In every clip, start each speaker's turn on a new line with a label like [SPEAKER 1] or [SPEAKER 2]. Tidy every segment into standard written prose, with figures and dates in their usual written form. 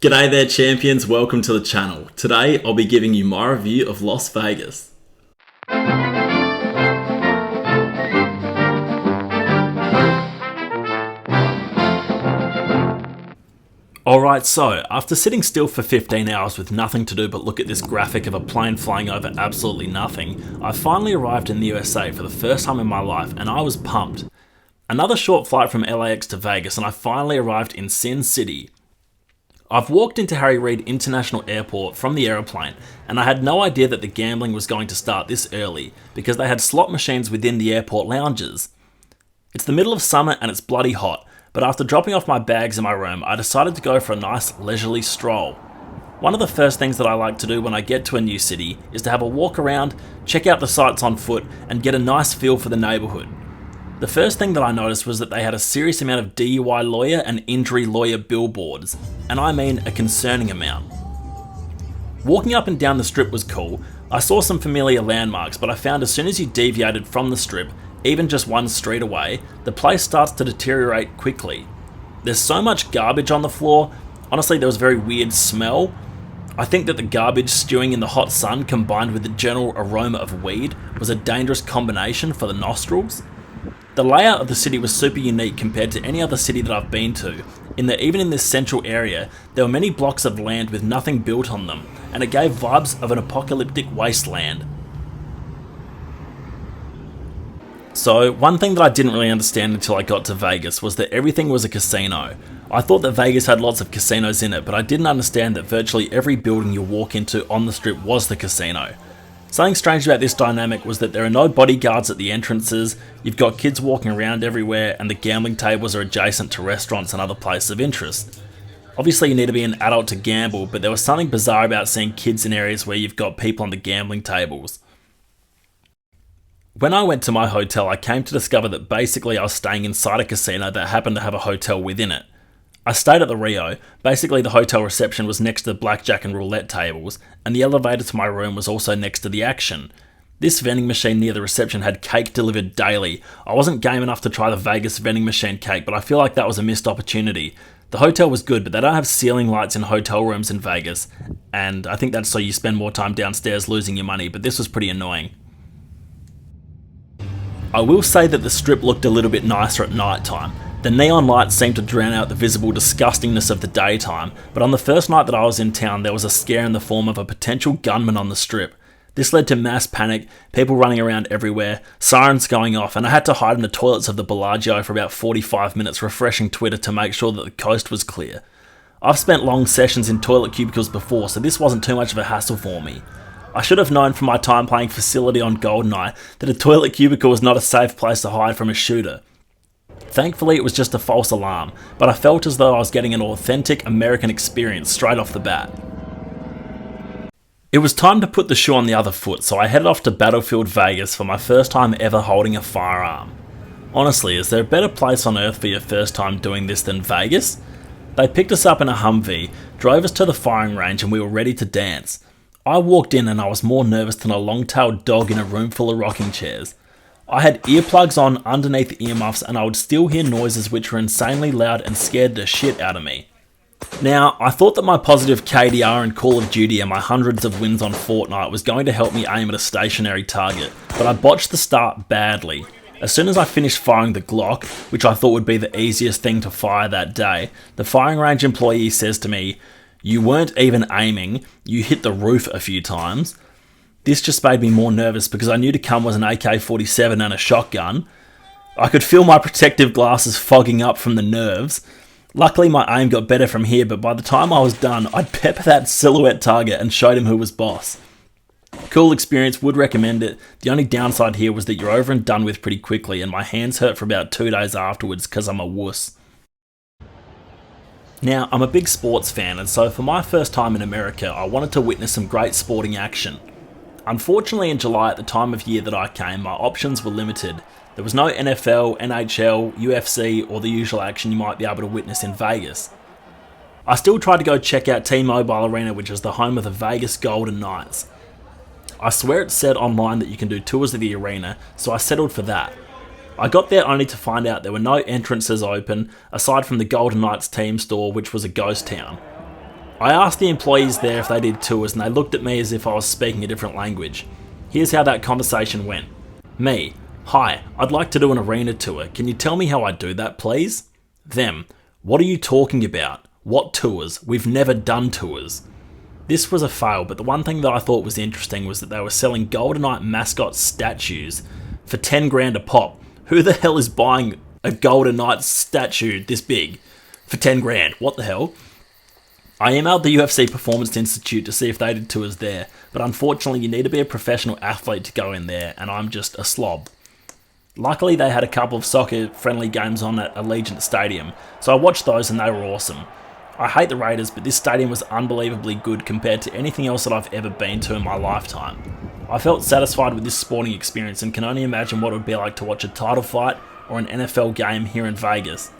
[SPEAKER 1] G'day there champions, welcome to the channel. Today I'll be giving you my review of Las Vegas. Alright, so after sitting still for 15 hours with nothing to do but look at this graphic of a plane flying over absolutely nothing, I finally arrived in the USA for the first time in my life and I was pumped. Another short flight from LAX to Vegas and I finally arrived in Sin City. I've walked into Harry Reid International Airport from the aeroplane and I had no idea that the gambling was going to start this early because they had slot machines within the airport lounges. It's the middle of summer and it's bloody hot, but after dropping off my bags in my room, I decided to go for a nice leisurely stroll. One of the first things that I like to do when I get to a new city is to have a walk around, check out the sights on foot and get a nice feel for the neighbourhood. The first thing that I noticed was that they had a serious amount of DUI lawyer and injury lawyer billboards, and I mean a concerning amount. Walking up and down the strip was cool. I saw some familiar landmarks, but I found as soon as you deviated from the strip, even just one street away, the place starts to deteriorate quickly. There's so much garbage on the floor. Honestly, there was a very weird smell. I think that the garbage stewing in the hot sun combined with the general aroma of weed was a dangerous combination for the nostrils. The layout of the city was super unique compared to any other city that I've been to, in that even in this central area, there were many blocks of land with nothing built on them, and it gave vibes of an apocalyptic wasteland. So, one thing that I didn't really understand until I got to Vegas was that everything was a casino. I thought that Vegas had lots of casinos in it, but I didn't understand that virtually every building you walk into on the strip was the casino. Something strange about this dynamic was that there are no bodyguards at the entrances, you've got kids walking around everywhere, and the gambling tables are adjacent to restaurants and other places of interest. Obviously you need to be an adult to gamble, but there was something bizarre about seeing kids in areas where you've got people on the gambling tables. When I went to my hotel, I came to discover that basically I was staying inside a casino that happened to have a hotel within it. I stayed at the Rio. Basically the hotel reception was next to the blackjack and roulette tables, and the elevator to my room was also next to the action. This vending machine near the reception had cake delivered daily. I wasn't game enough to try the Vegas vending machine cake, but I feel like that was a missed opportunity. The hotel was good, but they don't have ceiling lights in hotel rooms in Vegas, and I think that's so you spend more time downstairs losing your money, but this was pretty annoying. I will say that the strip looked a little bit nicer at night time. The neon lights seemed to drown out the visible disgustingness of the daytime, but on the first night that I was in town there was a scare in the form of a potential gunman on the strip. This led to mass panic, people running around everywhere, sirens going off, and I had to hide in the toilets of the Bellagio for about 45 minutes refreshing Twitter to make sure that the coast was clear. I've spent long sessions in toilet cubicles before, so this wasn't too much of a hassle for me. I should have known from my time playing Facility on GoldenEye that a toilet cubicle was not a safe place to hide from a shooter. Thankfully it was just a false alarm, but I felt as though I was getting an authentic American experience straight off the bat. It was time to put the shoe on the other foot, so I headed off to Battlefield Vegas for my first time ever holding a firearm. Honestly, is there a better place on earth for your first time doing this than Vegas? They picked us up in a Humvee, drove us to the firing range and we were ready to dance. I walked in and I was more nervous than a long-tailed dog in a room full of rocking chairs. I had earplugs on underneath earmuffs and I would still hear noises which were insanely loud and scared the shit out of me. Now, I thought that my positive KDR in Call of Duty and my hundreds of wins on Fortnite was going to help me aim at a stationary target, but I botched the start badly. As soon as I finished firing the Glock, which I thought would be the easiest thing to fire that day, the firing range employee says to me, "You weren't even aiming, you hit the roof a few times." This just made me more nervous because I knew to come was an AK-47 and a shotgun. I could feel my protective glasses fogging up from the nerves. Luckily my aim got better from here, but by the time I was done, I'd pepper that silhouette target and showed him who was boss. Cool experience, would recommend it. The only downside here was that you're over and done with pretty quickly and my hands hurt for about 2 days afterwards because I'm a wuss. Now, I'm a big sports fan and so for my first time in America, I wanted to witness some great sporting action. Unfortunately in July at the time of year that I came, my options were limited. There was no NFL, NHL, UFC or the usual action you might be able to witness in Vegas. I still tried to go check out T-Mobile Arena, which is the home of the Vegas Golden Knights. I swear it said online that you can do tours of the arena, so I settled for that. I got there only to find out there were no entrances open, aside from the Golden Knights team store, which was a ghost town. I asked the employees there if they did tours and they looked at me as if I was speaking a different language. Here's how that conversation went. Me: "Hi, I'd like to do an arena tour. Can you tell me how I do that, please?" Them: "What are you talking about? What tours? We've never done tours." This was a fail, but the one thing that I thought was interesting was that they were selling Golden Knight mascot statues for 10 grand a pop. Who the hell is buying a Golden Knight statue this big for 10 grand? What the hell? I emailed the UFC Performance Institute to see if they did tours there, but unfortunately you need to be a professional athlete to go in there, and I'm just a slob. Luckily they had a couple of soccer-friendly games on at Allegiant Stadium, so I watched those and they were awesome. I hate the Raiders, but this stadium was unbelievably good compared to anything else that I've ever been to in my lifetime. I felt satisfied with this sporting experience and can only imagine what it would be like to watch a title fight or an NFL game here in Vegas.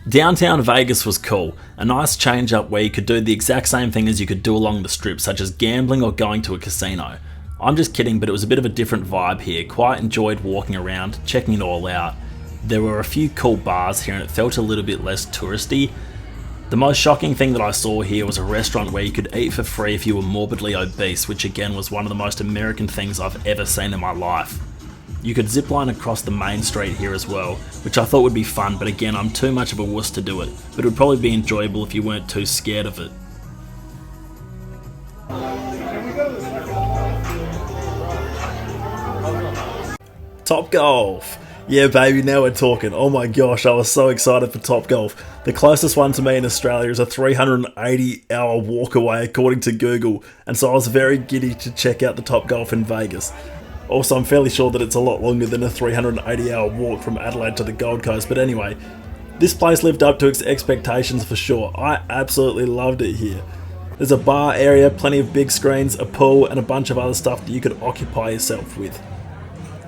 [SPEAKER 1] Downtown Vegas was cool, a nice change up where you could do the exact same thing as you could do along the strip, such as gambling or going to a casino. I'm just kidding, but it was a bit of a different vibe here. Quite enjoyed walking around, checking it all out. There were a few cool bars here and it felt a little bit less touristy. The most shocking thing that I saw here was a restaurant where you could eat for free if you were morbidly obese, which again was one of the most American things I've ever seen in my life. You could zipline across the main street here as well, which I thought would be fun, but again I'm too much of a wuss to do it, but it would probably be enjoyable if you weren't too scared of it. Top Golf! Yeah baby, now we're talking. Oh my gosh, I was so excited for Top Golf. The closest one to me in Australia is a 380-hour walk away according to Google, and so I was very giddy to check out the Top Golf in Vegas. Also, I'm fairly sure that it's a lot longer than a 380-hour walk from Adelaide to the Gold Coast, but anyway, this place lived up to its expectations for sure. I absolutely loved it here. There's a bar area, plenty of big screens, a pool, and a bunch of other stuff that you could occupy yourself with.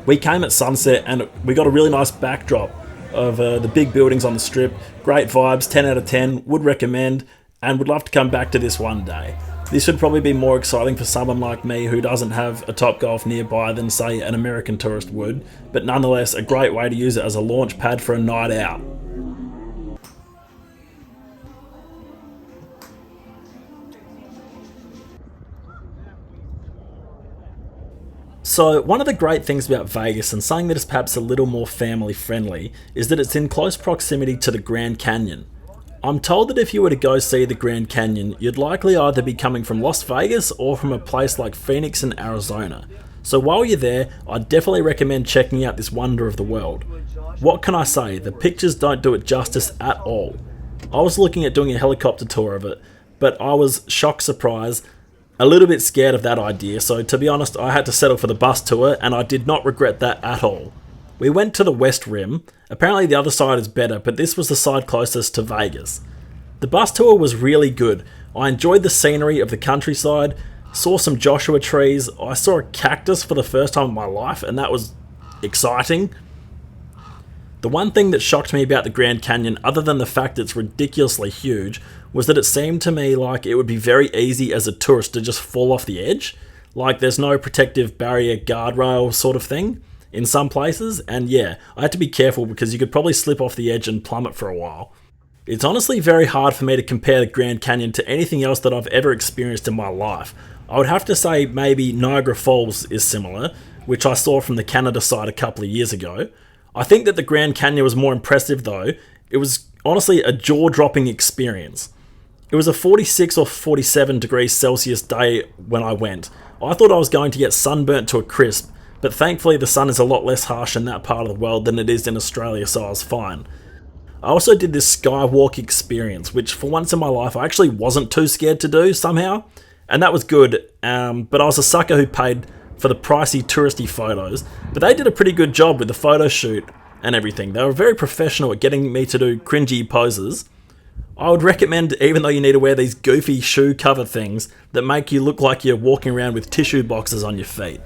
[SPEAKER 1] We came at sunset and we got a really nice backdrop of the big buildings on the strip. Great vibes, 10 out of 10, would recommend, and would love to come back to this one day. This would probably be more exciting for someone like me who doesn't have a Top Golf nearby than say an American tourist would, but nonetheless a great way to use it as a launch pad for a night out. So one of the great things about Vegas, and something that is perhaps a little more family friendly, is that it's in close proximity to the Grand Canyon. I'm told that if you were to go see the Grand Canyon, you'd likely either be coming from Las Vegas or from a place like Phoenix in Arizona. So while you're there, I'd definitely recommend checking out this wonder of the world. What can I say? The pictures don't do it justice at all. I was looking at doing a helicopter tour of it, but I was shocked, surprised, a little bit scared of that idea, so to be honest, I had to settle for the bus tour, and I did not regret that at all. We went to the West Rim. Apparently the other side is better, but this was the side closest to Vegas. The bus tour was really good. I enjoyed the scenery of the countryside, saw some Joshua trees, I saw a cactus for the first time in my life, and that was exciting. The one thing that shocked me about the Grand Canyon, other than the fact it's ridiculously huge, was that it seemed to me like it would be very easy as a tourist to just fall off the edge. Like there's no protective barrier guardrail sort of thing in some places, and yeah, I had to be careful because you could probably slip off the edge and plummet for a while. It's honestly very hard for me to compare the Grand Canyon to anything else that I've ever experienced in my life. I would have to say maybe Niagara Falls is similar, which I saw from the Canada side a couple of years ago. I think that the Grand Canyon was more impressive though. It was honestly a jaw-dropping experience. It was a 46 or 47 degrees Celsius day when I went. I thought I was going to get sunburnt to a crisp, but thankfully the sun is a lot less harsh in that part of the world than it is in Australia, so I was fine. I also did this skywalk experience, which for once in my life I actually wasn't too scared to do somehow, and that was good, but I was a sucker who paid for the pricey touristy photos, but they did a pretty good job with the photo shoot and everything. They were very professional at getting me to do cringy poses. I would recommend, even though you need to wear these goofy shoe cover things that make you look like you're walking around with tissue boxes on your feet.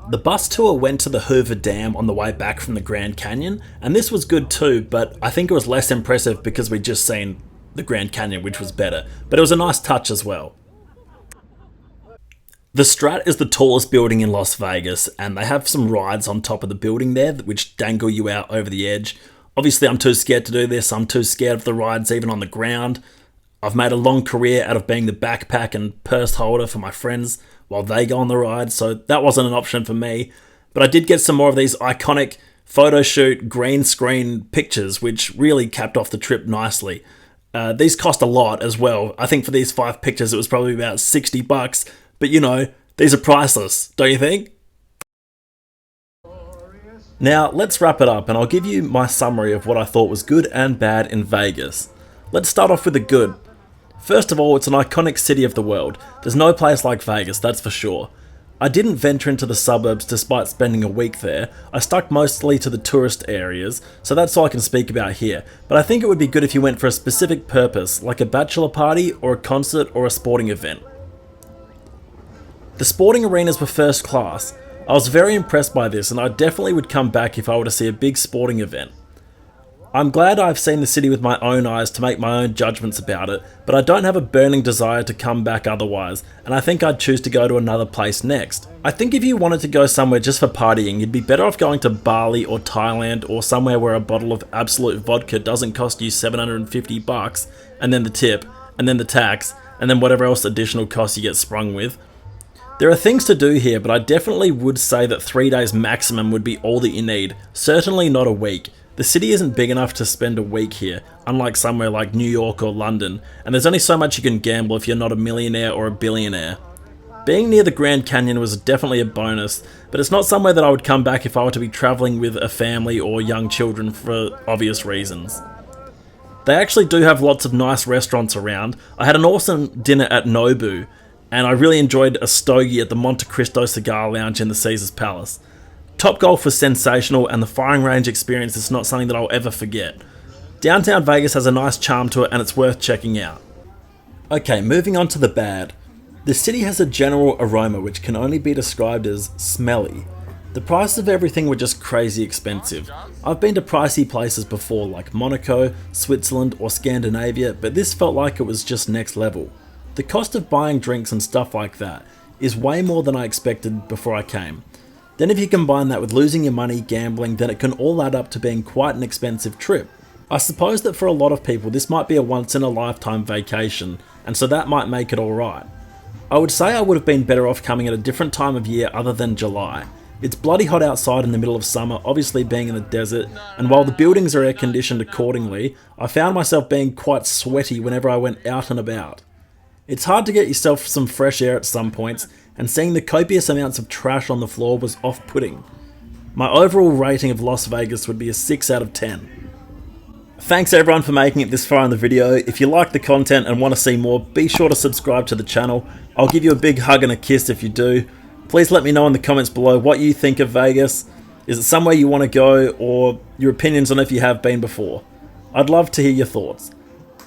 [SPEAKER 1] The bus tour went to the Hoover Dam on the way back from the Grand Canyon, and this was good too, but I think it was less impressive because we'd just seen the Grand Canyon, which was better, but it was a nice touch as well. The Strat is the tallest building in Las Vegas, and they have some rides on top of the building there which dangle you out over the edge. Obviously, I'm too scared to do this. I'm too scared of the rides even on the ground. I've made a long career out of being the backpack and purse holder for my friends while they go on the ride, so that wasn't an option for me. But I did get some more of these iconic photo shoot green screen pictures, which really capped off the trip nicely. These cost a lot as well. I think for these 5 pictures it was probably about $60, but you know, these are priceless, don't you think? Now, let's wrap it up and I'll give you my summary of what I thought was good and bad in Vegas. Let's start off with the good. First of all, it's an iconic city of the world. There's no place like Vegas, that's for sure. I didn't venture into the suburbs despite spending a week there. I stuck mostly to the tourist areas, so that's all I can speak about here. But I think it would be good if you went for a specific purpose, like a bachelor party or a concert or a sporting event. The sporting arenas were first class. I was very impressed by this, and I definitely would come back if I were to see a big sporting event. I'm glad I've seen the city with my own eyes to make my own judgments about it, but I don't have a burning desire to come back otherwise, and I think I'd choose to go to another place next. I think if you wanted to go somewhere just for partying, you'd be better off going to Bali or Thailand or somewhere where a bottle of Absolut vodka doesn't cost you $750, and then the tip, and then the tax, and then whatever else additional costs you get sprung with. There are things to do here, but I definitely would say that 3 days maximum would be all that you need, certainly not a week. The city isn't big enough to spend a week here, unlike somewhere like New York or London, and there's only so much you can gamble if you're not a millionaire or a billionaire. Being near the Grand Canyon was definitely a bonus, but it's not somewhere that I would come back if I were to be travelling with a family or young children for obvious reasons. They actually do have lots of nice restaurants around. I had an awesome dinner at Nobu, and I really enjoyed a stogie at the Monte Cristo Cigar Lounge in the Caesars Palace. Topgolf was sensational, and the firing range experience is not something that I'll ever forget. Downtown Vegas has a nice charm to it, and it's worth checking out. Okay, moving on to the bad. The city has a general aroma which can only be described as smelly. The prices of everything were just crazy expensive. I've been to pricey places before like Monaco, Switzerland or Scandinavia, but this felt like it was just next level. The cost of buying drinks and stuff like that is way more than I expected before I came. Then if you combine that with losing your money gambling, then it can all add up to being quite an expensive trip. I suppose that for a lot of people this might be a once in a lifetime vacation, and so that might make it alright. I would say I would have been better off coming at a different time of year other than July. It's bloody hot outside in the middle of summer, obviously being in the desert, and while the buildings are air conditioned accordingly, I found myself being quite sweaty whenever I went out and about. It's hard to get yourself some fresh air at some points, and seeing the copious amounts of trash on the floor was off-putting. My overall rating of Las Vegas would be a 6 out of 10. Thanks everyone for making it this far in the video. If you like the content and want to see more, be sure to subscribe to the channel. I'll give you a big hug and a kiss if you do. Please let me know in the comments below what you think of Vegas. Is it somewhere you want to go, or your opinions on if you have been before? I'd love to hear your thoughts.